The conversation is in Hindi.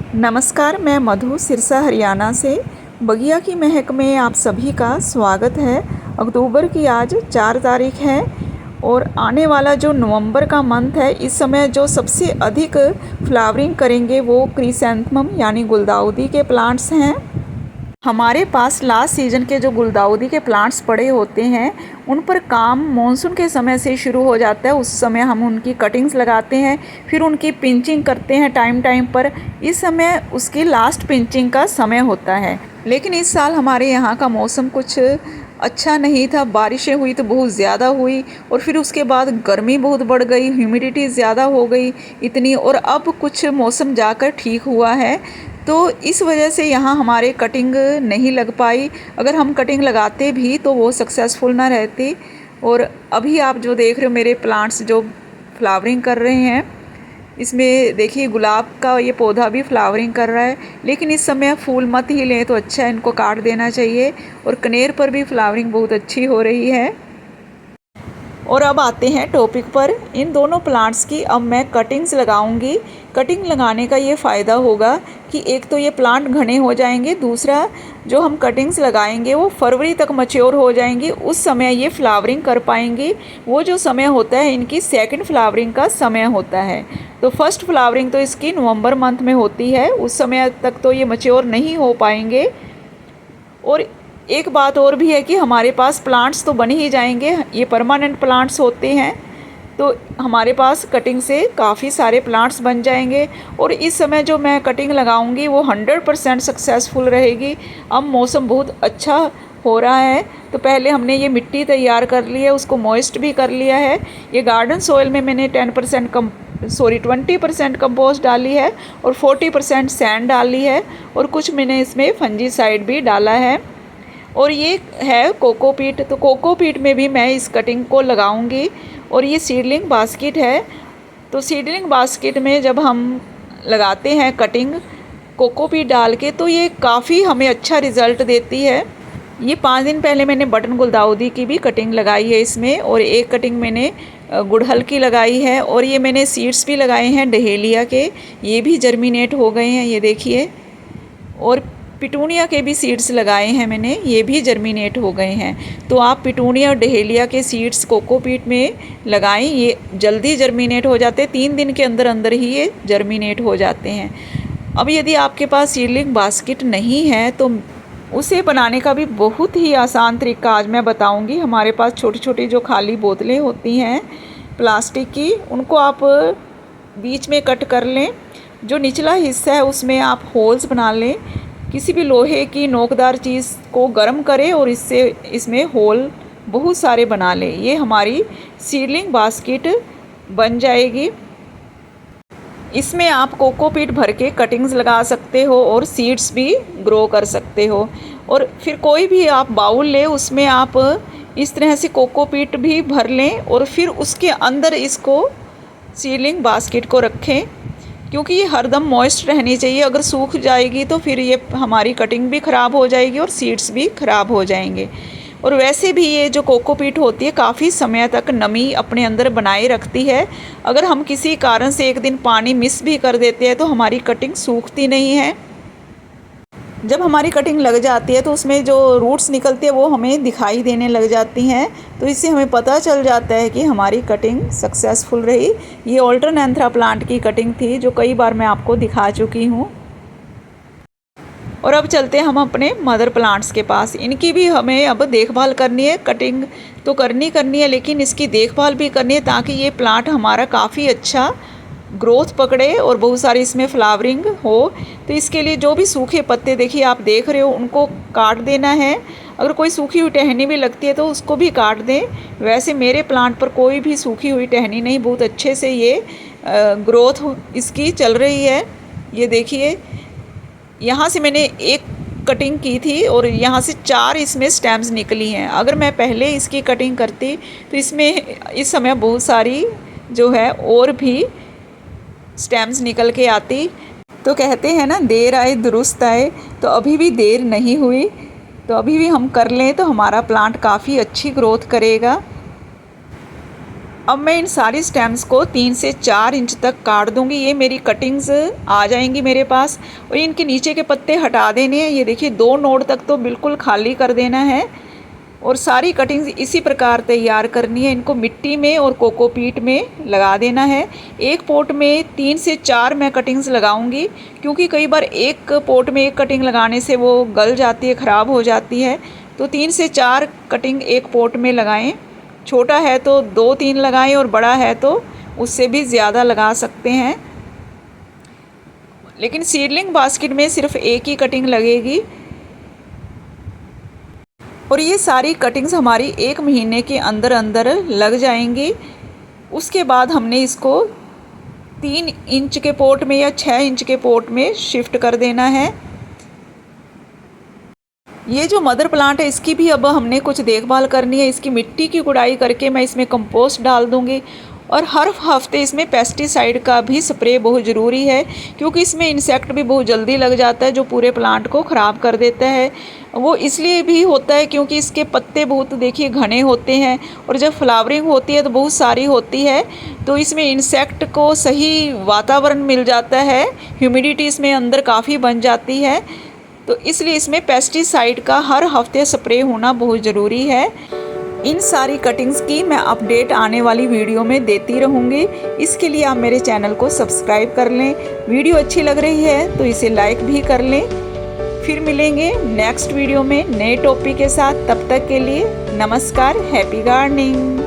नमस्कार, मैं मधु सिरसा हरियाणा से। बगिया की महक में आप सभी का स्वागत है। अक्टूबर की आज 4 तारीख है और आने वाला जो नवंबर का मंथ है, इस समय जो सबसे अधिक फ्लावरिंग करेंगे वो क्रिसैंथमम यानी गुलदाउदी के प्लांट्स हैं। हमारे पास लास्ट सीज़न के जो गुलदाउदी के प्लांट्स पड़े होते हैं, उन पर काम मॉनसून के समय से शुरू हो जाता है। उस समय हम उनकी कटिंग्स लगाते हैं, फिर उनकी पिंचिंग करते हैं टाइम टाइम पर। इस समय उसकी लास्ट पिंचिंग का समय होता है। लेकिन इस साल हमारे यहाँ का मौसम कुछ अच्छा नहीं था। बारिशें हुई तो बहुत ज़्यादा हुई और फिर उसके बाद गर्मी बहुत बढ़ गई, ह्यूमिडिटी ज़्यादा हो गई इतनी, और अब कुछ मौसम जाकर ठीक हुआ है। तो इस वजह से यहाँ हमारे कटिंग नहीं लग पाई। अगर हम कटिंग लगाते भी तो वो सक्सेसफुल ना रहती। और अभी आप जो देख रहे हो मेरे प्लांट्स जो फ्लावरिंग कर रहे हैं, इसमें देखिए गुलाब का ये पौधा भी फ्लावरिंग कर रहा है। लेकिन इस समय फूल मत ही लें तो अच्छा है, इनको काट देना चाहिए। और कनेर पर भी फ्लावरिंग बहुत अच्छी हो रही है। और अब आते हैं टॉपिक पर। इन दोनों प्लांट्स की अब मैं कटिंग्स लगाऊंगी। कटिंग लगाने का ये फ़ायदा होगा कि एक तो ये प्लांट घने हो जाएंगे, दूसरा जो हम कटिंग्स लगाएंगे वो फरवरी तक मैच्योर हो जाएंगी। उस समय ये फ्लावरिंग कर पाएंगी। वो जो समय होता है इनकी सेकंड फ्लावरिंग का समय होता है। तो फर्स्ट फ्लावरिंग तो इसकी नवंबर मंथ में होती है, उस समय तक तो ये मैच्योर नहीं हो पाएंगे। और एक बात और भी है कि हमारे पास प्लांट्स तो बन ही जाएंगे, ये परमानेंट प्लांट्स होते हैं, तो हमारे पास कटिंग से काफ़ी सारे प्लांट्स बन जाएंगे। और इस समय जो मैं कटिंग लगाऊंगी वो 100% सक्सेसफुल रहेगी। अब मौसम बहुत अच्छा हो रहा है, तो पहले हमने ये मिट्टी तैयार कर ली है, उसको मॉइस्ट भी कर लिया है। ये गार्डन सॉइल में मैंने 20% कंपोस्ट डाली है और 40% सैंड डाली है, और कुछ मैंने इसमें फंजीसाइड भी डाला है। और ये है कोकोपीट, तो कोकोपीट में भी मैं इस कटिंग को लगाऊंगी। और ये सीडलिंग बास्केट है, तो सीडलिंग बास्केट में जब हम लगाते हैं कटिंग कोकोपीट डाल के, तो ये काफ़ी हमें अच्छा रिज़ल्ट देती है। ये 5 दिन पहले मैंने बटन गुलदाउदी की भी कटिंग लगाई है इसमें, और एक कटिंग मैंने गुड़हल की लगाई है। और ये मैंने सीड्स भी लगाए हैं डहेलिया के, ये भी जर्मिनेट हो गए हैं, ये देखिए। और पिटूनिया के भी सीड्स लगाए हैं मैंने, ये भी जर्मिनेट हो गए हैं। तो आप पिटूनिया और डहेलिया के सीड्स कोकोपीट में लगाएं, ये जल्दी जर्मिनेट हो जाते हैं, 3 दिन के अंदर अंदर ही ये जर्मिनेट हो जाते हैं। अब यदि आपके पास सीडलिंग बास्केट नहीं है तो उसे बनाने का भी बहुत ही आसान तरीका आज मैं बताऊंगी। हमारे पास छोटी छोटी जो खाली बोतलें होती हैं प्लास्टिक की, उनको आप बीच में कट कर लें। जो निचला हिस्सा है उसमें आप होल्स बना लें। किसी भी लोहे की नोकदार चीज़ को गर्म करें और इससे इसमें होल बहुत सारे बना लें। ये हमारी सीडलिंग बास्केट बन जाएगी। इसमें आप कोकोपीट भर के कटिंग्स लगा सकते हो और सीड्स भी ग्रो कर सकते हो। और फिर कोई भी आप बाउल ले, उसमें आप इस तरह से कोकोपीट भी भर लें और फिर उसके अंदर इसको सीडलिंग बास्केट को रखें, क्योंकि ये हरदम मॉइस्ट रहनी चाहिए। अगर सूख जाएगी तो फिर ये हमारी कटिंग भी ख़राब हो जाएगी और सीड्स भी ख़राब हो जाएंगे। और वैसे भी ये जो कोकोपीट होती है काफ़ी समय तक नमी अपने अंदर बनाए रखती है। अगर हम किसी कारण से एक दिन पानी मिस भी कर देते हैं तो हमारी कटिंग सूखती नहीं है। जब हमारी कटिंग लग जाती है तो उसमें जो रूट्स निकलती है वो हमें दिखाई देने लग जाती हैं, तो इससे हमें पता चल जाता है कि हमारी कटिंग सक्सेसफुल रही। ये ऑल्टरनेंथ्रा प्लांट की कटिंग थी जो कई बार मैं आपको दिखा चुकी हूँ। और अब चलते हैं हम अपने मदर प्लांट्स के पास। इनकी भी हमें अब देखभाल करनी है। कटिंग तो करनी है, लेकिन इसकी देखभाल भी करनी है ताकि ये प्लांट हमारा काफ़ी अच्छा ग्रोथ पकड़े और बहुत सारी इसमें फ्लावरिंग हो। तो इसके लिए जो भी सूखे पत्ते देखिए आप देख रहे हो उनको काट देना है। अगर कोई सूखी हुई टहनी भी लगती है तो उसको भी काट दें। वैसे मेरे प्लांट पर कोई भी सूखी हुई टहनी नहीं, बहुत अच्छे से ये ग्रोथ इसकी चल रही है। ये देखिए, यहाँ से मैंने एक कटिंग की थी और यहाँ से 4 इसमें स्टेम्स निकली हैं। अगर मैं पहले इसकी कटिंग करती तो इसमें इस समय बहुत सारी जो है और भी स्टेम्स निकल के आती। तो कहते हैं ना, देर आए दुरुस्त आए, तो अभी भी देर नहीं हुई। तो अभी भी हम कर लें तो हमारा प्लांट काफ़ी अच्छी ग्रोथ करेगा। अब मैं इन सारी स्टेम्स को 3 से 4 इंच तक काट दूंगी। ये मेरी कटिंग्स आ जाएंगी मेरे पास। और इनके नीचे के पत्ते हटा देने हैं। ये देखिए 2 नोड तक तो बिल्कुल खाली कर देना है। और सारी कटिंग्स इसी प्रकार तैयार करनी है। इनको मिट्टी में और कोकोपीट में लगा देना है। एक पोट में 3 से 4 मैं कटिंग्स लगाऊंगी, क्योंकि कई बार एक पोट में एक कटिंग लगाने से वो गल जाती है, ख़राब हो जाती है। तो 3 से 4 कटिंग एक पोट में लगाएं। छोटा है तो 2-3 लगाएं और बड़ा है तो उससे भी ज़्यादा लगा सकते हैं। लेकिन सीडलिंग बास्केट में सिर्फ एक ही कटिंग लगेगी। और ये सारी कटिंग्स हमारी 1 महीने के अंदर अंदर लग जाएंगी। उसके बाद हमने इसको 3 इंच के पोट में या 6 इंच के पोट में शिफ्ट कर देना है। ये जो मदर प्लांट है इसकी भी अब हमने कुछ देखभाल करनी है। इसकी मिट्टी की गुड़ाई करके मैं इसमें कंपोस्ट डाल दूँगी। और हर हफ्ते इसमें पेस्टिसाइड का भी स्प्रे बहुत ज़रूरी है, क्योंकि इसमें इंसेक्ट भी बहुत जल्दी लग जाता है जो पूरे प्लांट को ख़राब कर देता है। वो इसलिए भी होता है क्योंकि इसके पत्ते बहुत देखिए घने होते हैं, और जब फ्लावरिंग होती है तो बहुत सारी होती है, तो इसमें इंसेक्ट को सही वातावरण मिल जाता है। ह्यूमिडिटी इसमें अंदर काफ़ी बन जाती है। तो इसलिए इसमें पेस्टिसाइड का हर हफ्ते स्प्रे होना बहुत ज़रूरी है। इन सारी कटिंग्स की मैं अपडेट आने वाली वीडियो में देती रहूँगी। इसके लिए आप मेरे चैनल को सब्सक्राइब कर लें। वीडियो अच्छी लग रही है तो इसे लाइक भी कर लें। फिर मिलेंगे नेक्स्ट वीडियो में नए टॉपिक के साथ। तब तक के लिए नमस्कार, हैप्पी गार्डनिंग।